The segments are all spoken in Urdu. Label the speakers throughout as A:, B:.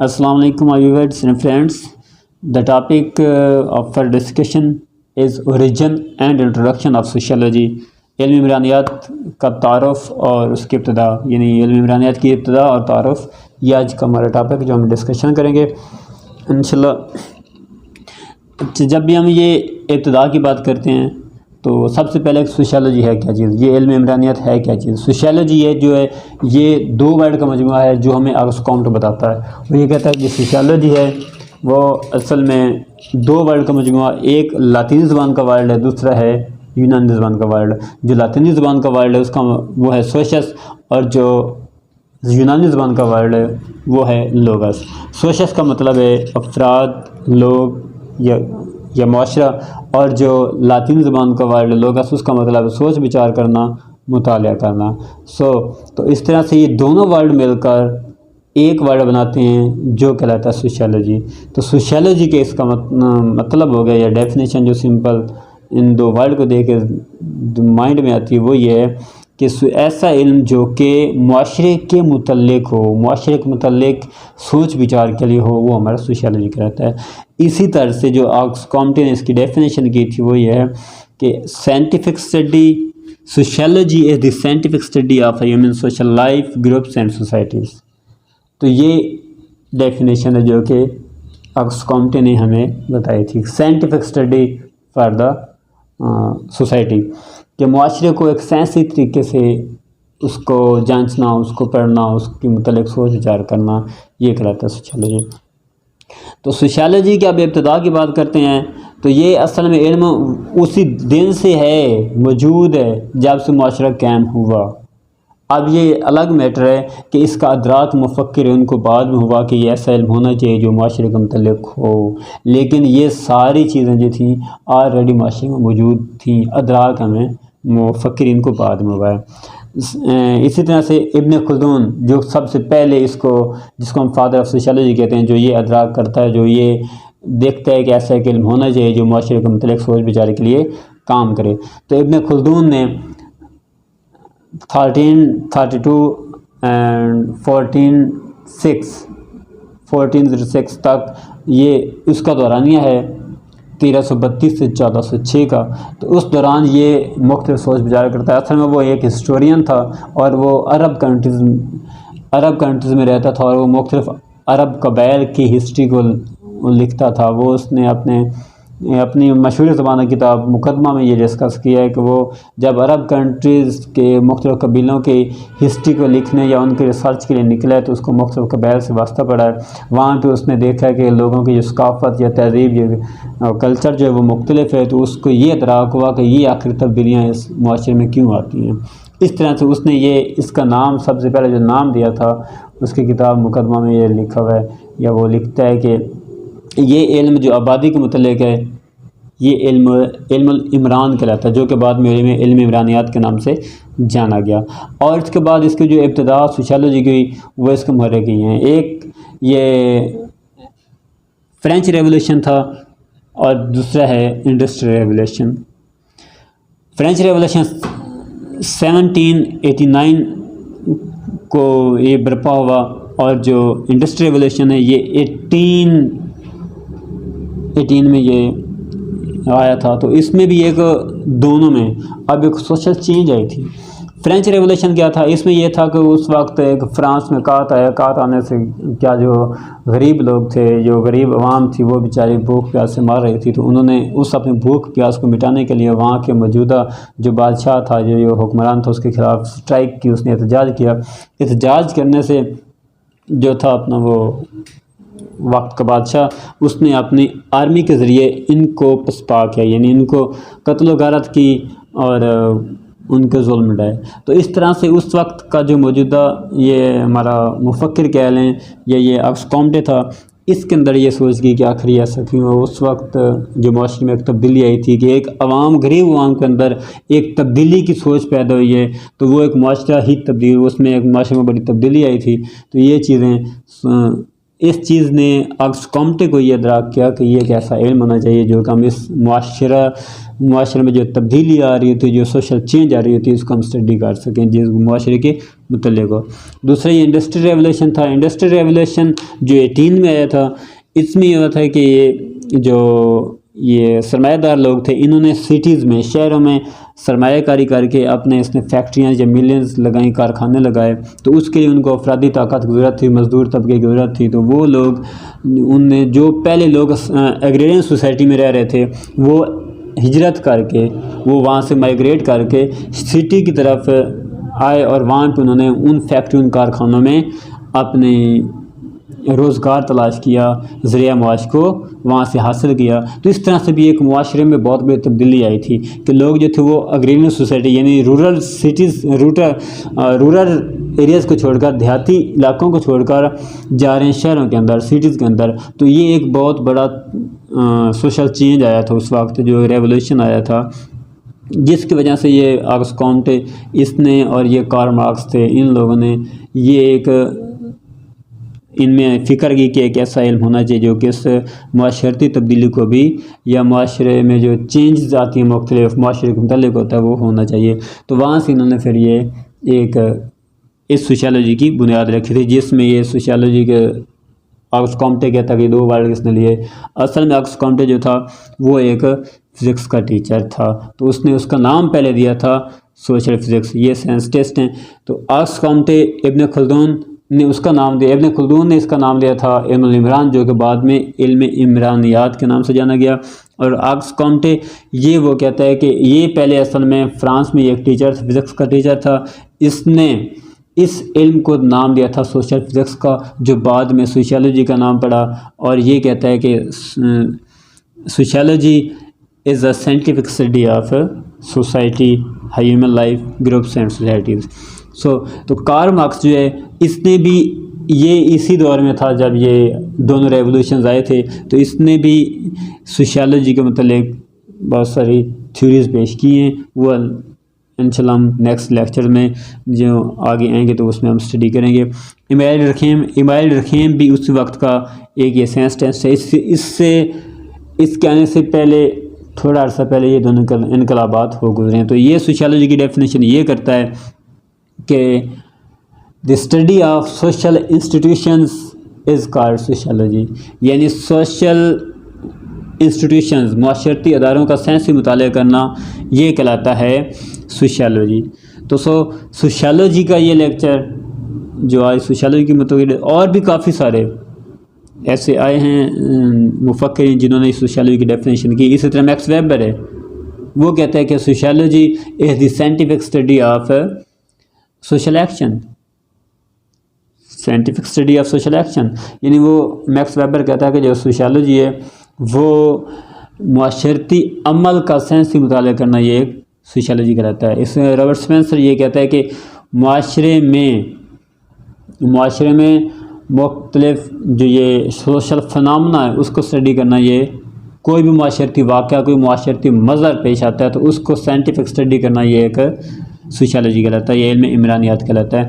A: Assalamu alaikum, my viewers and friends. The topic of our discussion is origin and introduction of sociology. علم عمرانیات کا تعارف اور اس کی ابتدا، یعنی علم عمرانیات کی ابتدا اور تعارف، یہ آج کا ہمارا ٹاپک جو ہم ڈسکشن کریں گے انشاءاللہ۔ جب بھی ہم یہ ابتدا کی بات کرتے ہیں تو سب سے پہلے سوشیالوجی ہے کیا چیز، یہ علم عمرانیات ہے کیا چیز۔ سوشیالوجی یہ جو ہے یہ دو ورڈ کا مجموعہ ہے جو ہمیں آگسٹ کامٹ بتاتا ہے۔ وہ یہ کہتا ہے کہ سوشیالوجی ہے وہ اصل میں دو ورڈ کا مجموعہ، ایک لاطینی زبان کا ورڈ ہے، دوسرا ہے یونانی زبان کا ورڈ۔ جو لاطینی زبان کا ورڈ ہے اس کا وہ ہے سوشس، اور جو یونانی زبان کا ورڈ ہے وہ ہے لوگس۔ سوشس کا مطلب ہے افراد، لوگ یا معاشرہ، اور جو لاطینی زبان کا ورڈ ہے لوگس، اس کا مطلب ہے سوچ بچار کرنا، مطالعہ کرنا۔ تو اس طرح سے یہ دونوں ورڈ مل کر ایک ورڈ بناتے ہیں جو کہلاتا ہے سوشیالوجی۔ تو سوشیالوجی کے اس کا مطلب ہو گیا یا ڈیفینیشن جو سمپل ان دو ورڈ کو دیکھ کے مائنڈ میں آتی ہے وہ یہ ہے کہ ایسا علم جو کہ معاشرے کے متعلق ہو، معاشرے کے متعلق سوچ بچار کے لیے ہو، وہ ہمارا سوشیالوجی کہلاتا ہے۔ اسی طرح سے جو آگسٹ کامٹ نے اس کی ڈیفینیشن کی تھی وہ یہ ہے کہ scientific study, sociology is the scientific study of a human social life groups and societies. تو یہ ڈیفینیشن ہے جو کہ آگسٹ کامٹ نے ہمیں بتائی تھی، scientific study for the society, کہ معاشرے کو ایک سائنسی طریقے سے اس کو جانچنا، اس کو پڑھنا، اس کے متعلق سوچ وچار کرنا، یہ کہلاتا ہے سوشیالوجی۔ تو سوشیالوجی کی اب ابتدا کی بات کرتے ہیں تو یہ اصل میں علم اسی دن سے ہے، موجود ہے جب سے معاشرہ قائم ہوا۔ اب یہ الگ میٹر ہے کہ اس کا ادراک مفکرین کو بعد میں ہوا کہ یہ ایسا علم ہونا چاہیے جو معاشرے کے متعلق ہو، لیکن یہ ساری چیزیں جو تھیں آلریڈی معاشرے میں موجود تھیں، ادراک ہمیں مفکرین کو بعد میں ہوا ہے۔ اسی طرح سے ابن خلدون جو سب سے پہلے جس کو ہم فادر آف سوشیالوجی کہتے ہیں، جو یہ ادراک کرتا ہے، جو یہ دیکھتا ہے کہ ایسا ایک علم ہونا چاہیے جو معاشرے کے متعلق سوچ بچار کے لیے کام کرے۔ تو ابن خلدون نے 1332 اینڈ 1406 تک یہ اس کا دورانیہ ہے، 1332 سے 1406 کا۔ تو اس دوران یہ مختلف سوچ بچار کرتا ہے۔ اصل میں وہ ایک ہسٹورین تھا اور وہ عرب کنٹریز میں رہتا تھا، اور وہ مختلف عرب قبائل کی ہسٹری کو لکھتا تھا۔ وہ اس نے اپنی مشہور زبان کتاب مقدمہ میں یہ ڈسکس کیا ہے کہ وہ جب عرب کنٹریز کے مختلف قبیلوں کی ہسٹری کو لکھنے یا ان کے ریسرچ کے لیے نکلا ہے تو اس کو مختلف قبائل سے واسطہ پڑا ہے۔ وہاں پہ اس نے دیکھا ہے کہ لوگوں کی جو ثقافت یا تہذیب یا کلچر جو ہے وہ مختلف ہے، تو اس کو یہ ادراک ہوا کہ یہ آخر تبدیلیاں اس معاشرے میں کیوں آتی ہیں۔ اس طرح سے اس نے اس کا نام سب سے پہلے جو نام دیا تھا اس کی کتاب مقدمہ میں یہ لکھا ہوا ہے، یا وہ لکھتا ہے کہ یہ علم جو آبادی کے متعلق ہے یہ علم العمران کہلاتا ہے، جو کہ بعد میں علم عمرانیات کے نام سے جانا گیا۔ اور اس کے بعد اس کی جو ابتدا سوشیالوجی کی ہوئی وہ اس کے محرک ہی ہیں۔ ایک یہ فرینچ ریولوشن تھا اور دوسرا ہے انڈسٹریل ریولوشن۔ فرینچ ریولوشن 1789 کو یہ برپا ہوا، اور جو انڈسٹریل ریولوشن ہے یہ 18 میں یہ آیا تھا۔ تو اس میں بھی دونوں میں اب ایک سوشل چینج آئی تھی۔ فرینچ ریولوشن کیا تھا، اس میں یہ تھا کہ اس وقت ایک فرانس میں قحط آنے سے کیا جو غریب لوگ تھے، جو غریب عوام تھی، وہ بیچاری بھوک پیاس سے مار رہی تھی۔ تو انہوں نے اس اپنے بھوک پیاس کو مٹانے کے لیے وہاں کے موجودہ جو بادشاہ تھا، جو حکمران تھا، اس کے خلاف اسٹرائک کی، اس نے احتجاج کیا۔ احتجاج کرنے سے جو تھا اپنا وہ وقت کا بادشاہ، اس نے اپنی آرمی کے ذریعے ان کو پسپا کیا، یعنی ان کو قتل و غارت کی اور ان کے ظلم ڈائے۔ تو اس طرح سے اس وقت کا جو موجودہ یہ ہمارا مفکر کہہ لیں یا یہ آگسٹ کامٹ تھا، اس کے اندر یہ سوچ گئی کہ آخر یہ ایسا کیوں ہو۔ اس وقت جو معاشرے میں ایک تبدیلی آئی تھی کہ ایک غریب عوام کے اندر ایک تبدیلی کی سوچ پیدا ہوئی ہے، تو وہ ایک معاشرہ ہی اس میں ایک معاشرے میں بڑی تبدیلی آئی تھی۔ تو یہ چیزیں اس چیز نے اگست کامٹے کو یہ ادراک کیا کہ یہ ایک ایسا علم ہونا چاہیے جو کہ ہم اس معاشرے میں جو تبدیلی آ رہی تھی، جو سوشل چینج آ رہی تھی، اس کو ہم اسٹڈی کر سکیں جس معاشرے کے متعلق ہو۔ دوسرا یہ انڈسٹریل ریولوشن تھا۔ انڈسٹریل ریولوشن جو 18 میں آیا تھا، اس میں یہ ہوا تھا کہ یہ سرمایہ دار لوگ تھے، انہوں نے سٹیز میں، شہروں میں سرمایہ کاری کر کے اپنے اس نے فیکٹریاں یا ملینز لگائیں، کارخانے لگائے، تو اس کے لیے ان کو افرادی طاقت کی ضرورت تھی، مزدور طبقے کی ضرورت تھی۔ تو وہ لوگ، ان نے جو پہلے لوگ ایگریرین سوسائٹی میں رہ رہے تھے، وہ ہجرت کر کے، وہ وہاں سے مائیگریٹ کر کے سٹی کی طرف آئے، اور وہاں پہ انہوں نے ان فیکٹری، ان کارخانوں میں اپنے روزگار تلاش کیا، ذریعہ معاش کو وہاں سے حاصل کیا۔ تو اس طرح سے بھی ایک معاشرے میں بہت بڑی تبدیلی آئی تھی کہ لوگ جو تھے وہ ایگریرین سوسائٹی یعنی رورل ایریاز کو چھوڑ کر، دیہاتی علاقوں کو چھوڑ کر جا رہے ہیں شہروں کے اندر، سٹیز کے اندر۔ تو یہ ایک بہت بڑا سوشل چینج آیا تھا اس وقت، جو ریولوشن آیا تھا، جس کی وجہ سے یہ اگست کامٹے، اس نے، اور یہ کارل مارکس تھے، ان لوگوں نے یہ ایک ان میں فکر کی کہ ایک ایسا علم ہونا چاہیے جو کہ اس معاشرتی تبدیلی کو بھی، یا معاشرے میں جو چینجز آتی ہیں مختلف معاشرے کے متعلق ہوتا ہے، وہ ہونا چاہیے۔ تو وہاں سے انہوں نے پھر یہ ایک اس سوشیالوجی کی بنیاد رکھی تھی، جس میں یہ سوشیالوجی کے اگست کامٹے کہتا کہ 2 ورڈ کس نے لیے۔ اصل میں اگست کامٹے جو تھا وہ ایک فزکس کا ٹیچر تھا، تو اس نے اس کا نام پہلے دیا تھا سوشل فزکس۔ یہ سائنسٹسٹ ہیں، تو اگست کامٹے، ابن خلدون نے اس کا نام دیا، ابن خلدون نے اس کا نام لیا تھا علم العمران، جو کہ بعد میں علم عمرانیات کے نام سے جانا گیا۔ اور اگست کامٹے یہ وہ کہتا ہے کہ یہ پہلے اصل میں فرانس میں ایک ٹیچر، فزکس کا ٹیچر تھا، اس نے اس علم کو نام دیا تھا سوشل فزکس کا، جو بعد میں سوشیالوجی کا نام پڑا۔ اور یہ کہتا ہے کہ sociology is a scientific study of society, human life, groups and societies. تو کارل مارکس جو ہے، اس نے بھی، یہ اسی دور میں تھا جب یہ دونوں ریولوشنز آئے تھے، تو اس نے بھی سوشیالوجی کے متعلق بہت ساری تھیوریز پیش کی ہیں۔ وہ انشاءاللہ ہم نیکسٹ لیکچر میں جو آگے آئیں گے تو اس میں ہم اسٹڈی کریں گے۔ ایمائل رخیم بھی اس وقت کا ایک یہ سائنسٹسٹ ہے۔ اس کے آنے سے پہلے، تھوڑا عرصہ پہلے، یہ دونوں انقلابات ہو گزرے ہیں۔ تو یہ سوشیالوجی کی ڈیفینیشن یہ کرتا ہے کہ the study of social institutions is called sociology, یعنی سوشل انسٹیٹیوشنز، معاشرتی اداروں کا سائنسی مطالعہ کرنا، یہ کہلاتا ہے سوشیالوجی۔ تو سوشیالوجی کا یہ لیکچر جو آج سوشیالوجی کی متعلق، اور بھی کافی سارے ایسے آئے ہیں مفکرین جنہوں نے سوشیالوجی کی ڈیفینیشن کی۔ اسی طرح میکس ویبر ہے، وہ کہتا ہے کہ sociology is the scientific study of social action, scientific study of social action, یعنی وہ میکس ویبر کہتا ہے کہ جو سوشیالوجی ہے وہ معاشرتی عمل کا سائنسی مطالعہ کرنا، یہ ایک سوشیالوجی کہلاتا ہے۔ اس میں رابرٹ اسپینسر یہ کہتا ہے کہ معاشرے میں مختلف جو یہ سوشل فنامنا ہے، اس کو اسٹڈی کرنا، یہ کوئی بھی معاشرتی واقعہ، کوئی معاشرتی مظہر پیش آتا ہے تو اس کو سائنٹیفک اسٹڈی کرنا، یہ ایک سوشیالوجی کہلاتا ہے، یہ علم عمرانیات کہلاتا ہے۔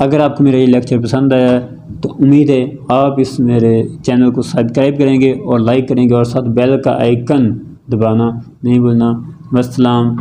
A: اگر آپ کو میرا یہ لیکچر پسند آیا ہے تو امید ہے آپ اس میرے چینل کو سبسکرائب کریں گے اور لائک کریں گے، اور ساتھ بیل کا آئیکن دبانا نہیں بھولنا۔ والسلام